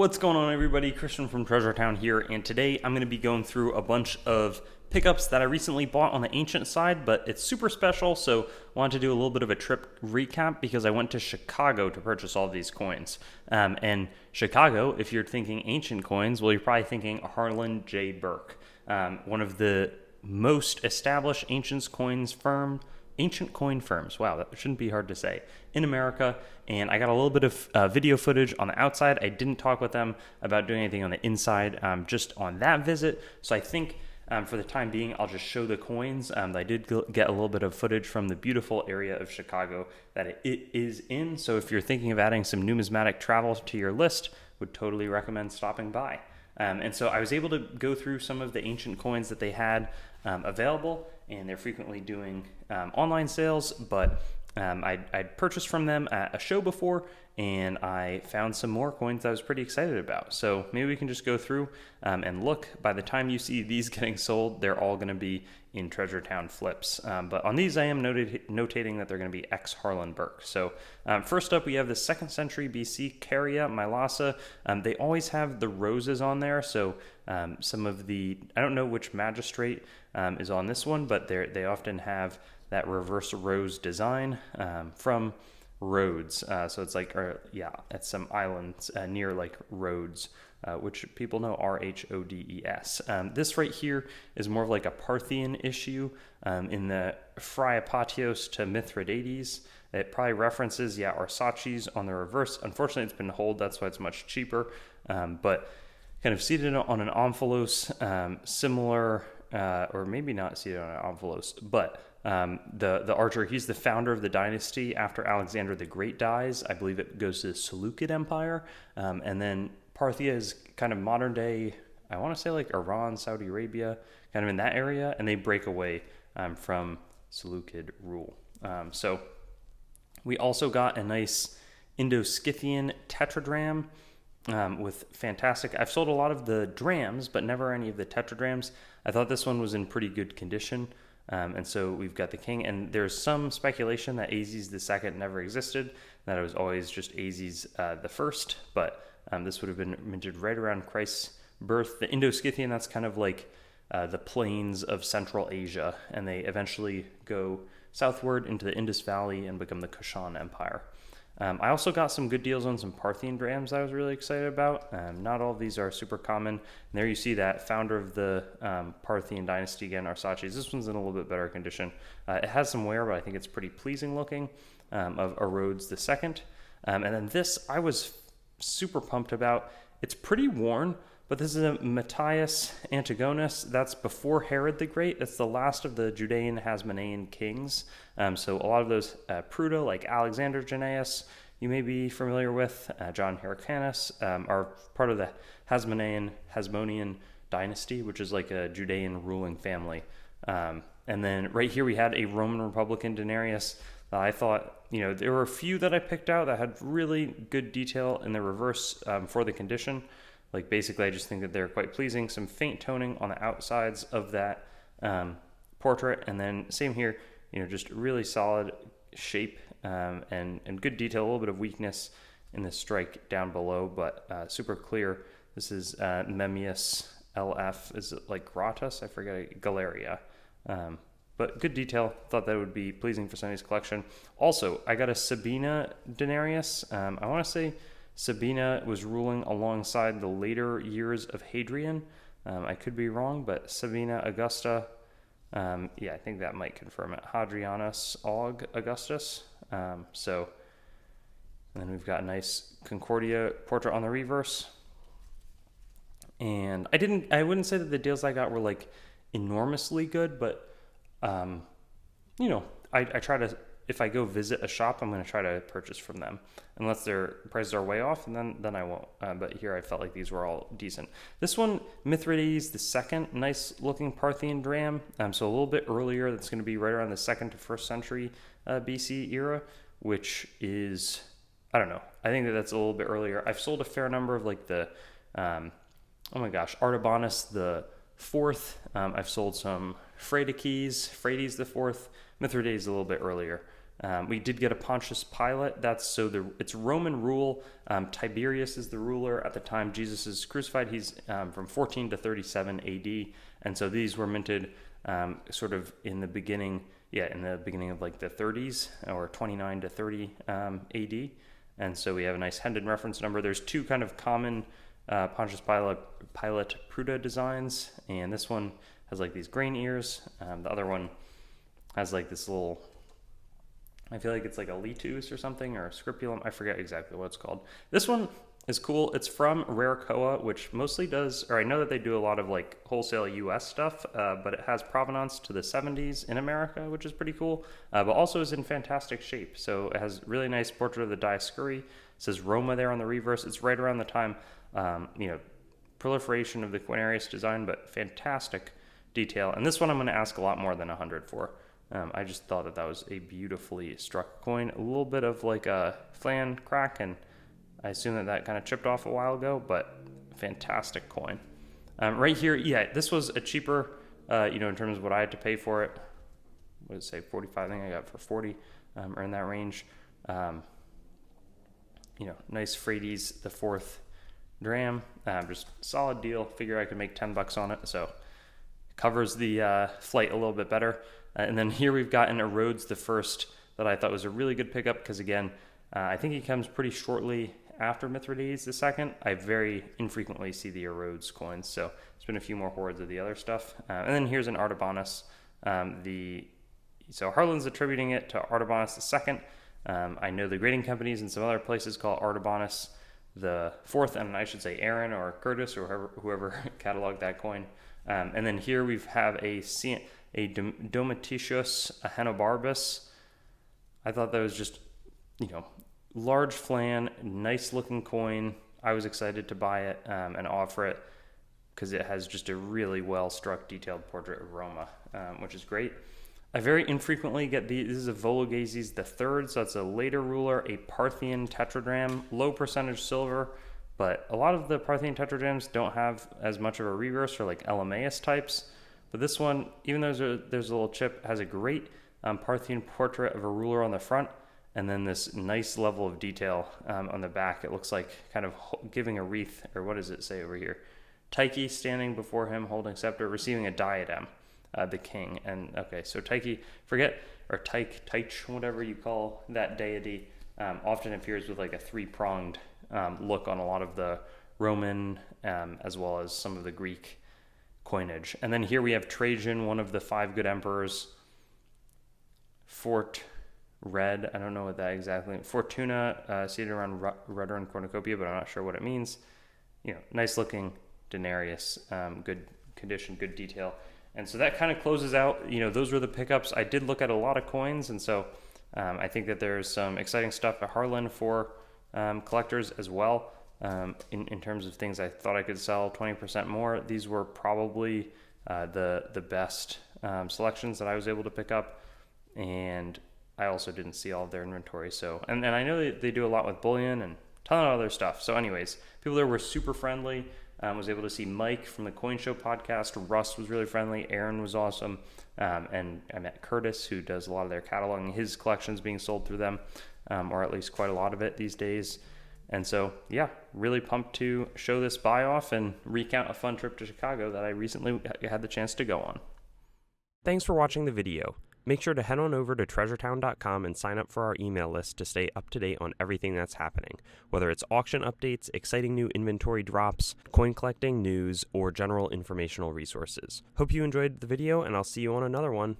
What's going on, everybody? Christian from Treasure Town here, and today I'm going to be going through a bunch of pickups that I recently bought on the ancient side, but it's super special, so I wanted to do a little bit of a trip recap because I went to Chicago to purchase all of these coins. And Chicago, if you're thinking ancient coins, well, you're probably thinking Harlan J Berk, one of the most established ancient coin firms. Wow, that shouldn't be hard to say, in America. And I got a little bit of video footage on the outside. I didn't talk with them about doing anything on the inside, just on that visit. So I think for the time being, I'll just show the coins. I did get a little bit of footage from the beautiful area of Chicago that it is in. So if you're thinking of adding some numismatic travel to your list, would totally recommend stopping by. And so I was able to go through some of the ancient coins that they had available, and they're frequently doing online sales, but I'd purchased from them at a show before, and I found some more coins that I was pretty excited about. So maybe we can just go through and look. By the time you see these getting sold, they're all going to be in Treasure Town flips. But on these, I am notating that they're going to be ex-Harlan Berk. So first up, we have the 2nd century BC Caria Mylasa. They always have the roses on there. So some of the, I don't know which magistrate is on this one, but they often have that reverse rose design from Rhodes. So it's like, at some islands near like Rhodes, which people know Rhodes. This right here is more of like a Parthian issue in the Phraapatios to Mithridates. It probably references, Arsaces on the reverse. Unfortunately, it's been hold, that's why it's much cheaper. But kind of seated on an omphalos, similar, or maybe not seated on an omphalos, but the archer, he's the founder of the dynasty after Alexander the Great dies. I believe it goes to the Seleucid Empire. And then Parthia is kind of modern day, I want to say like Iran, Saudi Arabia, kind of in that area. And they break away from Seleucid rule. So we also got a nice Indo-Scythian tetradrachm with fantastic, I've sold a lot of the drams, but never any of the tetradrachms. I thought this one was in pretty good condition. And so we've got the king, and there's some speculation that Azes II never existed, that it was always just Azes the first, but this would have been minted right around Christ's birth. The Indo-Scythian, that's kind of like the plains of Central Asia, and they eventually go southward into the Indus Valley and become the Kushan Empire. I also got some good deals on some Parthian drams I was really excited about. Not all of these are super common. And there you see that founder of the Parthian dynasty again, Arsaces. This one's in a little bit better condition. It has some wear, but I think it's pretty pleasing looking, of Rhodes II. And then this I was super pumped about. It's pretty worn, but this is a Matthias Antigonus. That's before Herod the Great. It's the last of the Judean Hasmonean kings. So a lot of those Pruda, like Alexander Jannaeus, you may be familiar with, John Hyrcanus, are part of the Hasmonean dynasty, which is like a Judean ruling family. And then right here we had a Roman Republican denarius that I thought, there were a few that I picked out that had really good detail in the reverse for the condition. Like basically, I just think that they're quite pleasing. Some faint toning on the outsides of that portrait, and then same here. Just really solid shape and good detail. A little bit of weakness in the strike down below, but super clear. This is Memmius LF. Is it like Gratus? I forget. Galeria. But good detail. Thought that would be pleasing for Sunny's collection. Also, I got a Sabina denarius. I want to say Sabina was ruling alongside the later years of Hadrian. I could be wrong, but Sabina Augusta, I think that might confirm it. Hadrianus Aug Augustus. And then we've got a nice Concordia portrait on the reverse. And I wouldn't say that the deals I got were like enormously good, but I try to, if I go visit a shop, I'm going to try to purchase from them, unless their prices are way off, and then I won't. But here I felt like these were all decent. This one, Mithridates II, nice looking Parthian dram. So a little bit earlier. That's going to be right around the 2nd to 1st century BC era, which is, I don't know. I think that's a little bit earlier. I've sold a fair number of like the, Artabanus the Fourth. I've sold some Phraates the Fourth. Mithridates a little bit earlier. We did get a Pontius Pilate. It's Roman rule. Tiberius is the ruler at the time Jesus is crucified. He's from 14 to 37 AD, and so these were minted sort of in the beginning of like the 30s, or 29 to 30 AD. And so we have a nice Hendon reference number. There's two kind of common Pontius Pilate Pruta designs, and this one has like these grain ears. The other one has like this little, I feel like it's like a litus or something, or a scripulum. I forget exactly what it's called. This one is cool. It's from Rarecoa, which mostly does, or I know that they do a lot of like wholesale US stuff, but it has provenance to the 70s in America, which is pretty cool, but also is in fantastic shape. So it has really nice portrait of the Dioscuri. It says Roma there on the reverse. It's right around the time, proliferation of the Quinarius design, but fantastic detail. And this one I'm going to ask a lot more than 100 for. I just thought that was a beautifully struck coin. A little bit of like a flan crack, and I assume that kind of chipped off a while ago, but fantastic coin. Right here, yeah, this was a cheaper, in terms of what I had to pay for it. What did it say, 45? I think I got it for 40, or in that range. Nice Frades, the fourth dram. Just solid deal. Figure I could make $10 on it, so covers the flight a little bit better. And then here we've got an Erodes the first that I thought was a really good pickup, because again, I think he comes pretty shortly after Mithridates the second. I very infrequently see the Erodes coins, so there's been a few more hordes of the other stuff. And then here's an Artabanus. So Harlan's attributing it to Artabanus the second. I know the grading companies and some other places call Artabanus the fourth, and I should say Aaron or Curtis or whoever cataloged that coin. And then here we have a Domitius Ahenobarbus. I thought that was just, large flan, nice looking coin. I was excited to buy it and offer it because it has just a really well struck detailed portrait of Roma, which is great. I very infrequently get this is a Vologases the third, so it's a later ruler, a Parthian tetradrachm, low percentage silver, but a lot of the Parthian tetradrachms don't have as much of a reverse, or like Elemaeus types. But this one, even though there's a little chip, has a great Parthian portrait of a ruler on the front, and then this nice level of detail on the back. It looks like kind of giving a wreath, or what does it say over here? Tyche standing before him, holding scepter, receiving a diadem, the king. And okay, so Tyche, Tyche, whatever you call that deity, often appears with like a three-pronged look on a lot of the Roman, as well as some of the Greek coinage. And then here we have Trajan, one of the five good emperors. Fort Red, I don't know what that exactly means. Fortuna, seated around rudder and cornucopia, but I'm not sure what it means. Nice looking denarius, good condition, good detail. And so that kind of closes out, those were the pickups. I did look at a lot of coins, and so I think that there's some exciting stuff at Harlan for collectors as well. In terms of things I thought I could sell 20% more, these were probably the best selections that I was able to pick up, and I also didn't see all of their inventory. So, and I know they do a lot with bullion and a ton of other stuff. So anyways, people there were super friendly. Was able to see Mike from the Coin Show podcast. Russ was really friendly. Aaron was awesome. And I met Curtis, who does a lot of their cataloging. His collection's being sold through them, or at least quite a lot of it these days. And so, yeah, really pumped to show this buy off and recount a fun trip to Chicago that I recently had the chance to go on. Thanks for watching the video. Make sure to head on over to treasuretown.com and sign up for our email list to stay up to date on everything that's happening, whether it's auction updates, exciting new inventory drops, coin collecting news, or general informational resources. Hope you enjoyed the video, and I'll see you on another one.